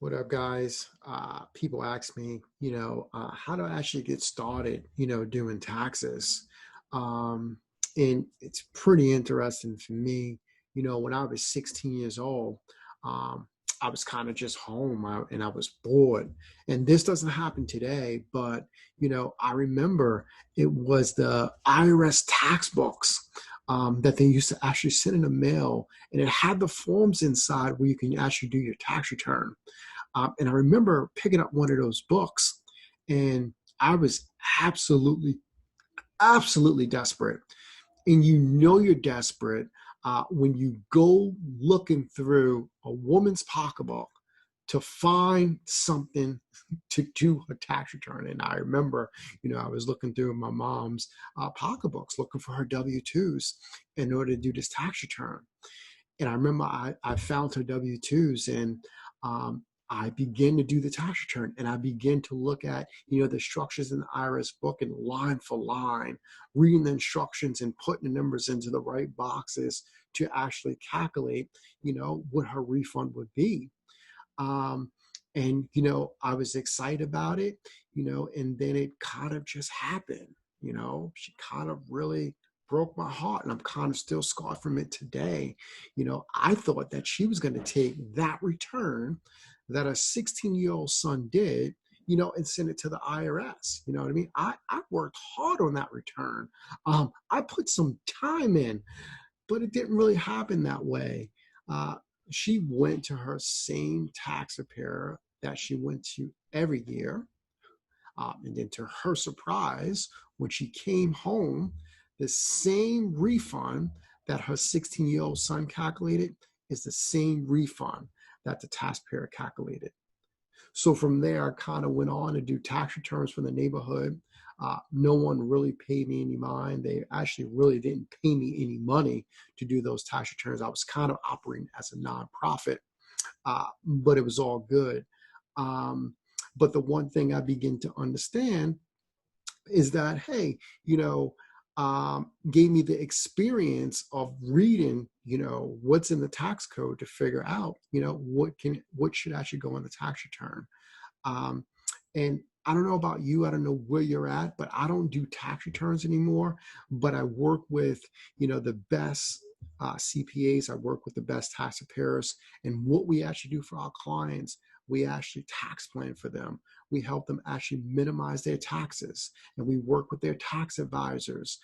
What up, guys? People ask me, how do I actually get started, doing taxes? Um, and it's pretty interesting for me. When I was 16 years old, um, I was kind of just home and I was bored. And this doesn't happen today, but, I remember it was the IRS tax books that they used to actually send in the mail, and it had the forms inside where you can actually do your tax return. And I remember picking up one of those books, and I was absolutely, absolutely desperate. And you're desperate when you go looking through a woman's pocketbook to find something to do a tax return. And I remember, I was looking through my mom's pocketbooks looking for her W-2s in order to do this tax return. And I remember I found her W-2s, and I began to do the tax return, and I began to look at, the structures in the IRS book and line for line, reading the instructions and putting the numbers into the right boxes to actually calculate, what her refund would be. Um, and, I was excited about it, and then it kind of just happened. She kind of really broke my heart, and I'm kind of still scarred from it today. I thought that she was going to take that return that a 16-year-old son did, and send it to the IRS. You know what I mean? I worked hard on that return. I put some time in, but it didn't really happen that way. Uh, she went to her same tax preparer that she went to every year. And then to her surprise, when she came home, the same refund that her 16-year-old son calculated is the same refund that the taxpayer calculated. So from there, I kind of went on to do tax returns for the neighborhood. No one really paid me any mind. They actually really didn't pay me any money to do those tax returns. I was kind of operating as a nonprofit, but it was all good. Um, but the one thing I begin to understand is that, hey, gave me the experience of reading, what's in the tax code to figure out, what should actually go in the tax return. Um, and I don't know about you, I don't know where you're at, but I don't do tax returns anymore. But I work with, the best CPAs. I work with the best tax preparers. And what we actually do for our clients, we actually tax plan for them. We help them actually minimize their taxes. And we work with their tax advisors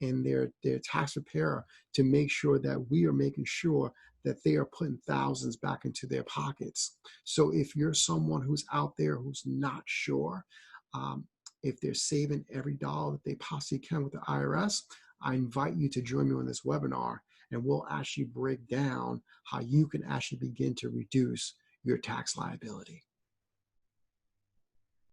and their tax preparer to make sure that we are making sure that they are putting thousands back into their pockets. So if you're someone who's out there who's not sure um, if they're saving every dollar that they possibly can with the IRS, I invite you to join me on this webinar, and we'll actually break down how you can actually begin to reduce your tax liability.